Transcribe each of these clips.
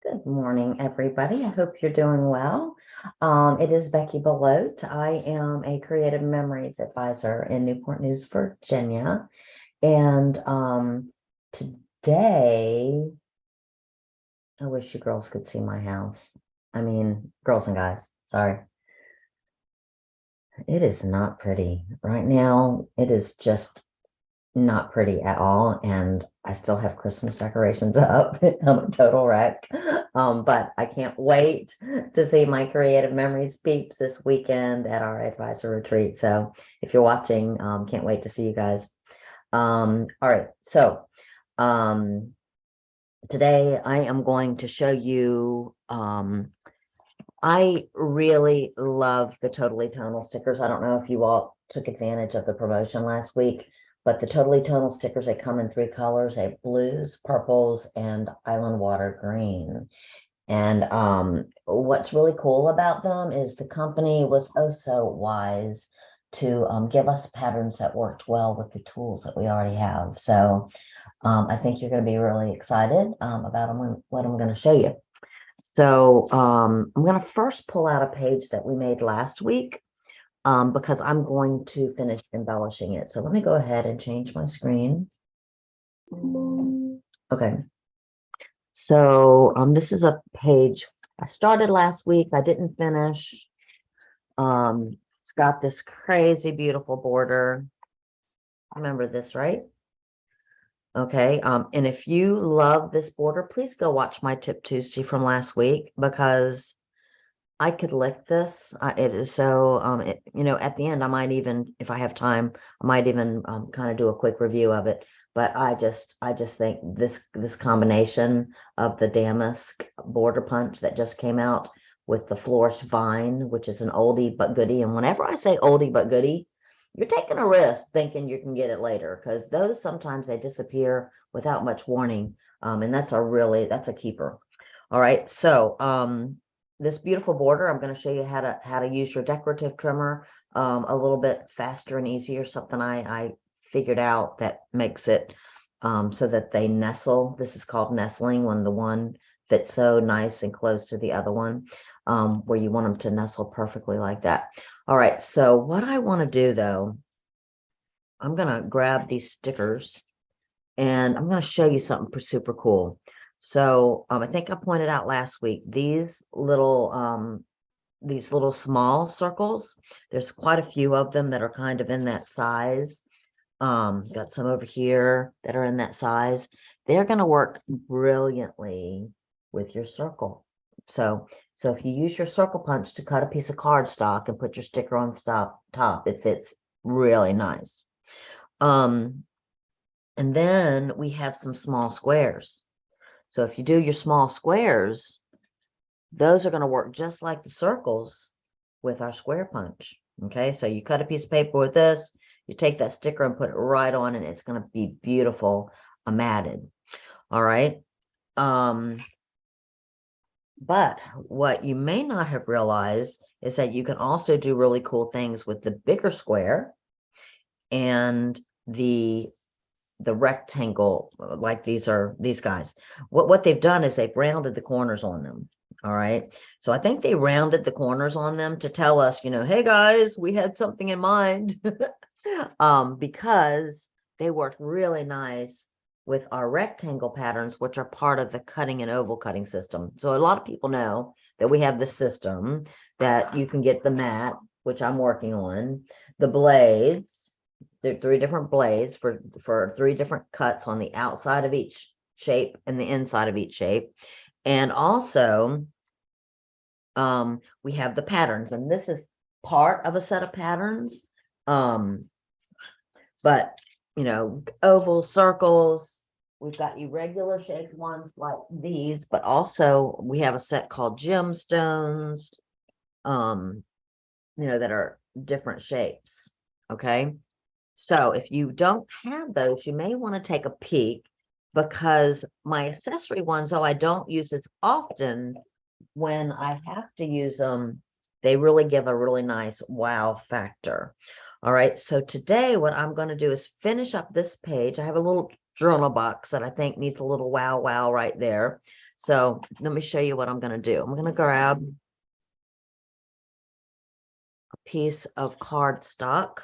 Good morning, everybody. I hope you're doing well. It is Beckie Belote. I am a creative memories advisor in Newport News, Virginia. And today, I wish you girls could see my house. I mean, girls and guys, sorry. It is not pretty. Right now, it is just not pretty at all. And I still have Christmas decorations up. I'm a total wreck. But I can't wait to see my creative memories peeps this weekend at our advisor retreat. So if you're watching, can't wait to see you guys. All right. So today I am going to show you, I really love the Totally Tonal stickers. I don't know if you all took advantage of the promotion last week, but the Totally Tonal stickers, they come in 3 colors, they have blues, purples, and island water green. And what's really cool about them is the company was oh so wise to give us patterns that worked well with the tools that we already have. So I think you're going to be really excited about what I'm going to show you. So I'm going to first pull out a page that we made last week because I'm going to finish embellishing it. So let me go ahead and change my screen. Okay. So this is a page I started last week. I didn't finish. It's got this crazy beautiful border. Remember this, right? Okay. And if you love this border, please go watch my Tip Tuesday from last week because I could lick this. It is so, at the end, I might even, if I have time, I might even kind of do a quick review of it. But I just think this combination of the damask border punch that just came out with the Flourish Vine, which is an oldie but goodie. And whenever I say oldie but goodie, you're taking a risk thinking you can get it later because those sometimes they disappear without much warning. And that's a keeper. All right. So, this beautiful border, I'm going to show you how to use your decorative trimmer a little bit faster and easier. Something I figured out that makes it so that they nestle. This is called nestling when the one fits so nice and close to the other one, where you want them to nestle perfectly like that. All right, so what I want to do though, I'm going to grab these stickers and I'm going to show you something super cool. So I think I pointed out last week, these little small circles, there's quite a few of them that are kind of in that size. Got some over here that are in that size. They're going to work brilliantly with your circle. So if you use your circle punch to cut a piece of cardstock and put your sticker on top, it fits really nice. And then we have some small squares. So if you do your small squares, those are going to work just like the circles with our square punch. Okay, so you cut a piece of paper with this, you take that sticker and put it right on, and it's going to be beautiful, matted. All right. But what you may not have realized is that you can also do really cool things with the bigger square and the rectangle, like these guys. What they've done is they've rounded the corners on them. All right. So I think they rounded the corners on them to tell us, hey guys, we had something in mind. Because they work really nice with our rectangle patterns, which are part of the cutting and oval cutting system. So a lot of people know that we have this system that you can get the mat, which I'm working on, the blades. There are 3 different blades for 3 different cuts on the outside of each shape and the inside of each shape. And also, we have the patterns, and this is part of a set of patterns. But, oval, circles, we've got irregular shaped ones like these, but also we have a set called gemstones, that are different shapes. Okay. So if you don't have those, you may want to take a peek because my accessory ones, though I don't use as often, when I have to use them, they really give a really nice wow factor. All right, so today what I'm going to do is finish up this page. I have a little journal box that I think needs a little wow right there. So let me show you what I'm going to do. I'm going to grab a piece of cardstock.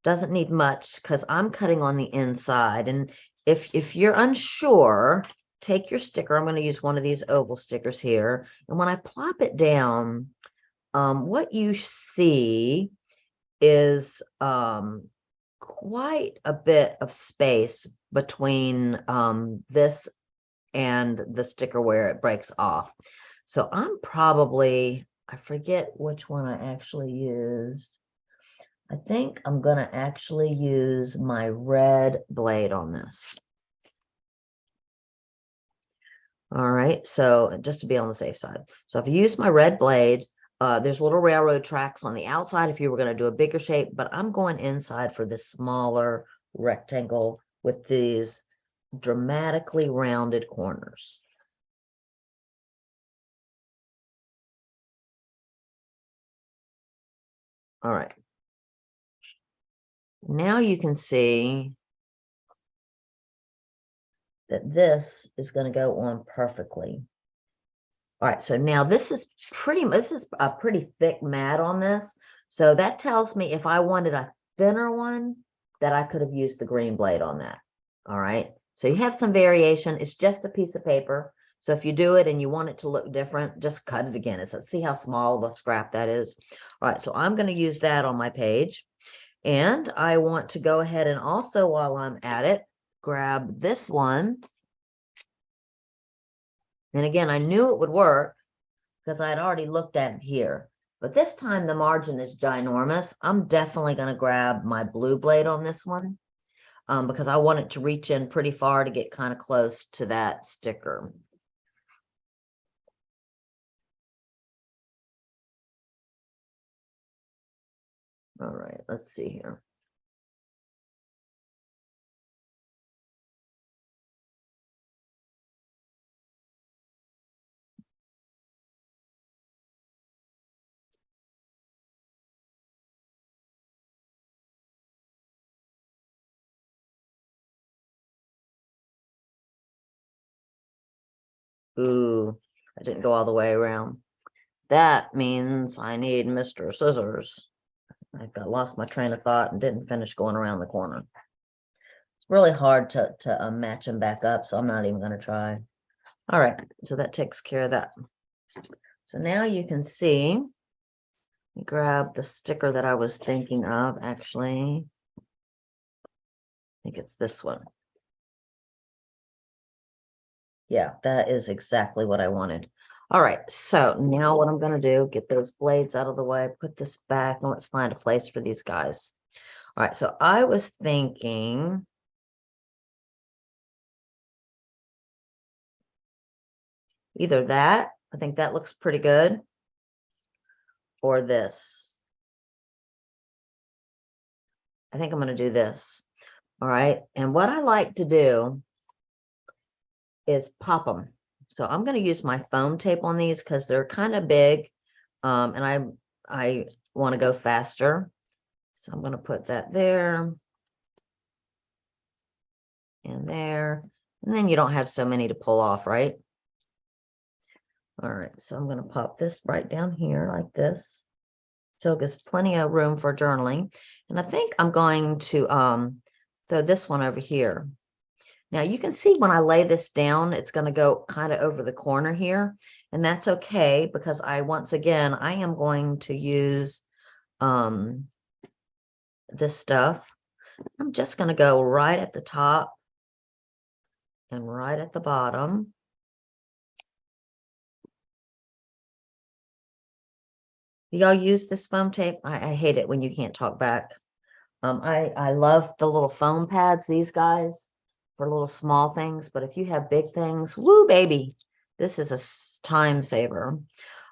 Doesn't need much because I'm cutting on the inside. And if you're unsure, take your sticker. I'm going to use one of these oval stickers here. And when I plop it down, what you see is quite a bit of space between this and the sticker where it breaks off. So I'm probably, I forget which one I actually used. I think I'm going to actually use my red blade on this. All right, so just to be on the safe side. So if you use my red blade, there's little railroad tracks on the outside if you were going to do a bigger shape, but I'm going inside for this smaller rectangle with these dramatically rounded corners. All right. Now you can see that this is going to go on perfectly. All right, so now this is a pretty thick mat on this. So that tells me if I wanted a thinner one, that I could have used the green blade on that. All right, so you have some variation. It's just a piece of paper. So if you do it and you want it to look different, just cut it again. See how small the scrap that is. All right, so I'm going to use that on my page. And I want to go ahead and also, while I'm at it, grab this one. And again, I knew it would work because I had already looked at it here. But this time the margin is ginormous. I'm definitely going to grab my blue blade on this one because I want it to reach in pretty far to get kind of close to that sticker. All right, let's see here. Ooh, I didn't go all the way around. That means I need Mr. Scissors. I lost my train of thought and didn't finish going around the corner. It's really hard to match them back up, so I'm not even going to try. All right, so that takes care of that. So now you can see, grab the sticker that I was thinking of, actually. I think it's this one. Yeah, that is exactly what I wanted. All right, so now what I'm going to do, get those blades out of the way, put this back, and let's find a place for these guys. All right, so I was thinking either that, I think that looks pretty good, or this. I think I'm going to do this. All right, and what I like to do is pop them. So I'm going to use my foam tape on these because they're kind of big, and I want to go faster. So I'm going to put that there and there, and then you don't have so many to pull off, right? All right, so I'm going to pop this right down here like this. So it gives plenty of room for journaling. And I think I'm going to throw this one over here. Now you can see when I lay this down, it's going to go kind of over the corner here, and that's okay because once again, I am going to use this stuff. I'm just going to go right at the top and right at the bottom. Y'all use this foam tape? I hate it when you can't talk back. I love the little foam pads, these guys, for little small things, but if you have big things, woo, baby, this is a time saver.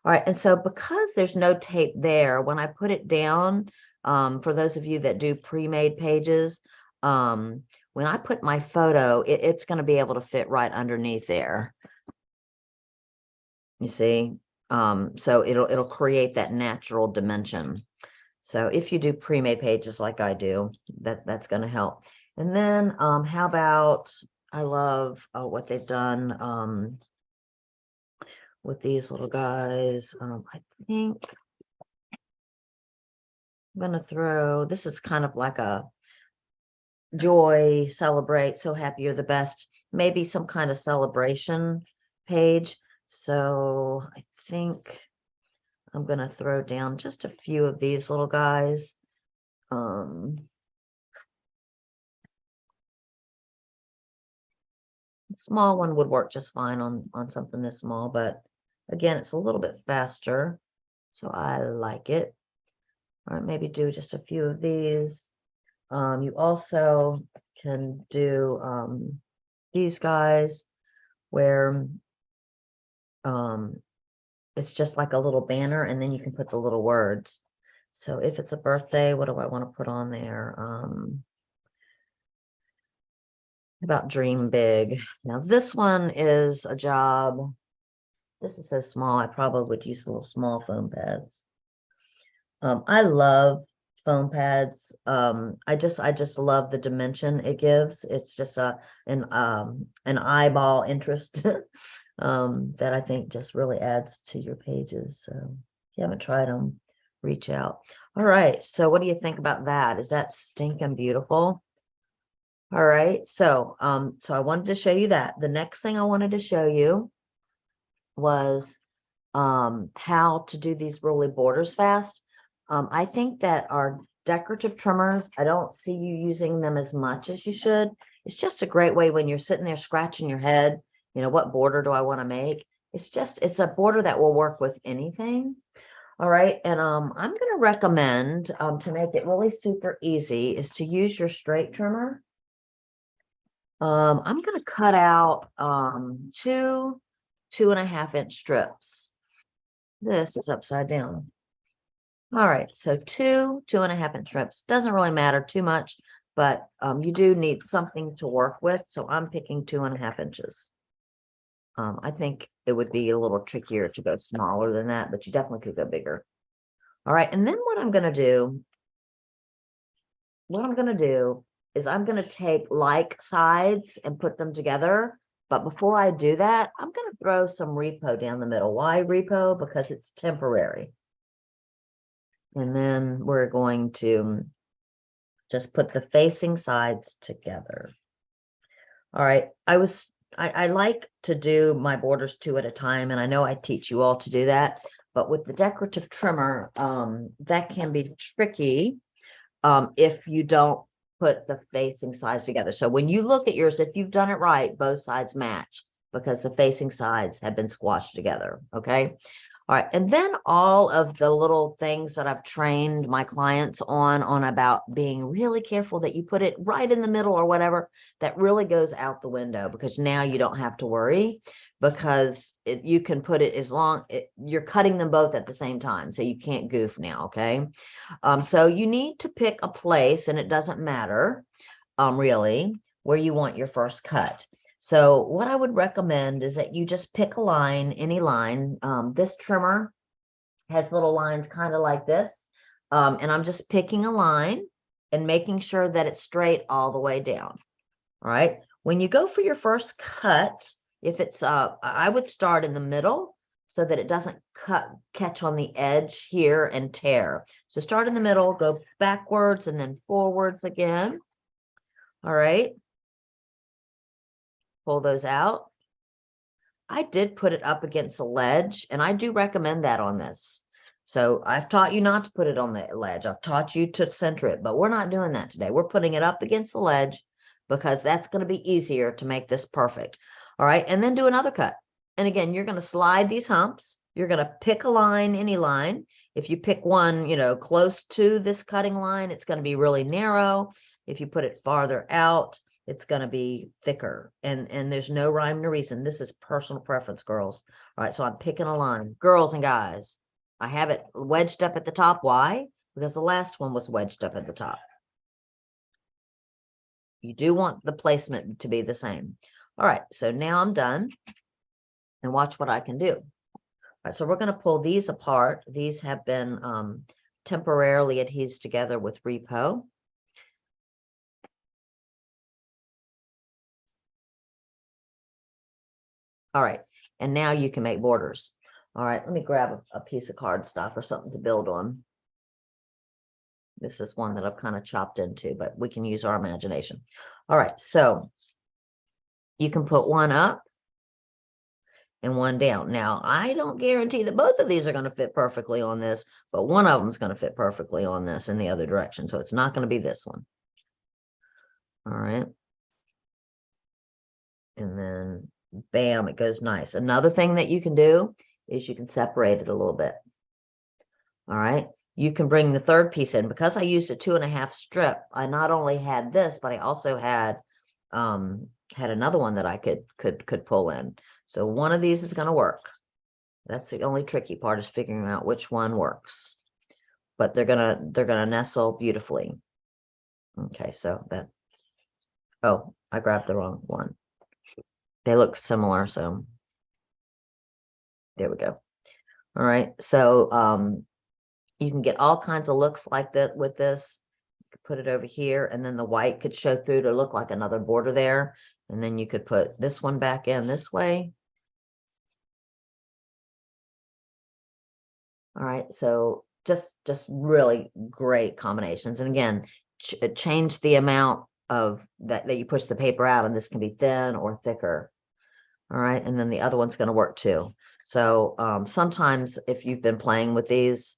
All right, and so because there's no tape there, when I put it down, for those of you that do pre-made pages, when I put my photo, it's going to be able to fit right underneath there. You see? So it'll create that natural dimension. So if you do pre-made pages like I do, that's going to help. And then how about I love what they've done with these little guys. I think I'm gonna throw, this is kind of like a joy, celebrate, so happy you're the best, maybe some kind of celebration page. So I think I'm gonna throw down just a few of these little guys. Small one would work just fine on something this small, but again, it's a little bit faster, so I like it. All right, maybe do just a few of these. You also can do these guys where it's just like a little banner, and then you can put the little words. So if it's a birthday, what do I want to put on there? About dream big. Now this one is a job. This is so small, I probably would use little small foam pads. I love foam pads. I just love the dimension it gives. It's just an eyeball interest that I think just really adds to your pages. So if you haven't tried them, reach out. All right, so what do you think about that? Is that stinking beautiful? All right, so I wanted to show you that. The next thing I wanted to show you was how to do these really borders fast. I think that our decorative trimmers, I don't see you using them as much as you should. It's just a great way when you're sitting there scratching your head, you know, what border do I want to make? It's a border that will work with anything. All right, and I'm going to recommend to make it really super easy is to use your straight trimmer. I'm going to cut out 2.5-inch strips. This is upside down. All right, so 2.5-inch strips. Doesn't really matter too much, but you do need something to work with. So I'm picking 2.5 inches. I think it would be a little trickier to go smaller than that, but you definitely could go bigger. All right, and then what I'm going to do is I'm going to take like sides and put them together. But before I do that, I'm going to throw some repo down the middle. Why repo? Because it's temporary. And then we're going to just put the facing sides together. All right, I like to do my borders 2 at a time, and I know I teach you all to do that, but with the decorative trimmer, that can be tricky if you don't put the facing sides together. So when you look at yours, if you've done it right, both sides match because the facing sides have been squashed together, okay? All right, and then all of the little things that I've trained my clients on about being really careful that you put it right in the middle or whatever, that really goes out the window because now you don't have to worry because you can put it as long, you're cutting them both at the same time, so you can't goof now, okay? So you need to pick a place, and it doesn't matter really where you want your first cut. So what I would recommend is that you just pick a line, any line. This trimmer has little lines kind of like this. And I'm just picking a line and making sure that it's straight all the way down. All right. When you go for your first cut, if it's, I would start in the middle so that it doesn't catch on the edge here and tear. So start in the middle, go backwards and then forwards again. All right. Pull those out. I did put it up against a ledge, and I do recommend that on this. So I've taught you not to put it on the ledge. I've taught you to center it, but we're not doing that today. We're putting it up against the ledge because that's going to be easier to make this perfect. All right, and then do another cut. And again, you're going to slide these humps. You're going to pick a line, any line. If you pick one, you know, close to this cutting line, it's going to be really narrow. If you put it farther out, it's going to be thicker, and there's no rhyme nor reason. This is personal preference, girls. All right, so I'm picking a line. Girls and guys, I have it wedged up at the top. Why? Because the last one was wedged up at the top. You do want the placement to be the same. All right, so now I'm done, and watch what I can do. All right, so we're going to pull these apart. These have been temporarily adhesed together with repo. All right. And now you can make borders. All right. Let me grab a piece of cardstock or something to build on. This is one that I've kind of chopped into, but we can use our imagination. All right. So you can put one up and one down. Now, I don't guarantee that both of these are going to fit perfectly on this, but one of them is going to fit perfectly on this in the other direction. So it's not going to be this one. All right. And then bam, it goes nice. Another thing that you can do is you can separate it a little bit. All right. You can bring the third piece in. Because I used a 2.5 strip, I not only had this, but I also had another one that I could pull in. So one of these is going to work. That's the only tricky part, is figuring out which one works. But they're gonna nestle beautifully. Okay, so that, oh, I grabbed the wrong one. They look similar, so there we go. All right, so you can get all kinds of looks like that with this. You could put it over here, and then the white could show through to look like another border there. And then you could put this one back in this way. All right, so just really great combinations. And again, change the amount of that you push the paper out, and this can be thin or thicker. All right, and then the other one's going to work too. So sometimes if you've been playing with these,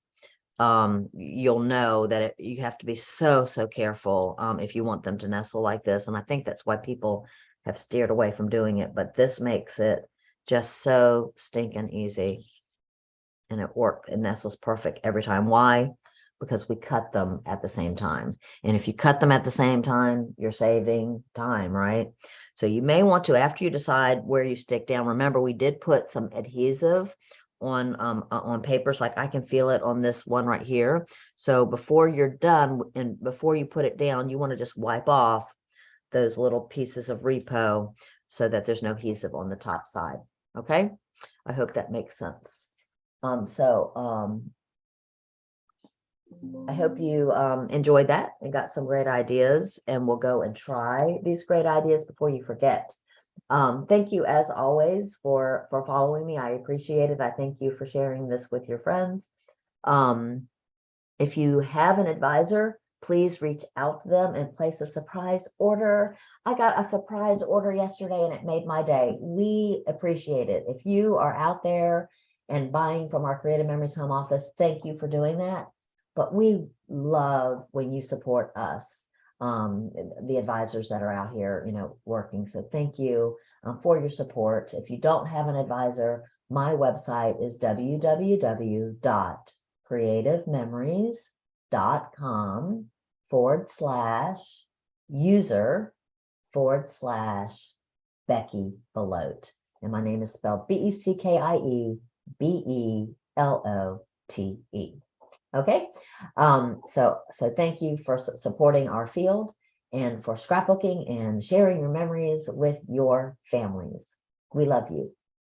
you'll know that you have to be so careful if you want them to nestle like this. And I think that's why people have steered away from doing it, but this makes it just so stinking easy. And it nestles perfect every time. Why? Because we cut them at the same time. And if you cut them at the same time, you're saving time, right? So you may want to, after you decide where you stick down, remember we did put some adhesive on papers. Like I can feel it on this one right here. So before you're done and before you put it down, you want to just wipe off those little pieces of repo so that there's no adhesive on the top side. Okay, I hope that makes sense. I hope you enjoyed that and got some great ideas, and we'll go and try these great ideas before you forget. Thank you as always for following me. I appreciate it. I thank you for sharing this with your friends. If you have an advisor, please reach out to them and place a surprise order. I got a surprise order yesterday and it made my day. We appreciate it. If you are out there and buying from our Creative Memories home office, thank you for doing that. But we love when you support us, the advisors that are out here, working. So thank you for your support. If you don't have an advisor, my website is www.creativememories.com/user/Beckie Belote. And my name is spelled BeckieBelote. Okay, so thank you for supporting our field and for scrapbooking and sharing your memories with your families. We love you.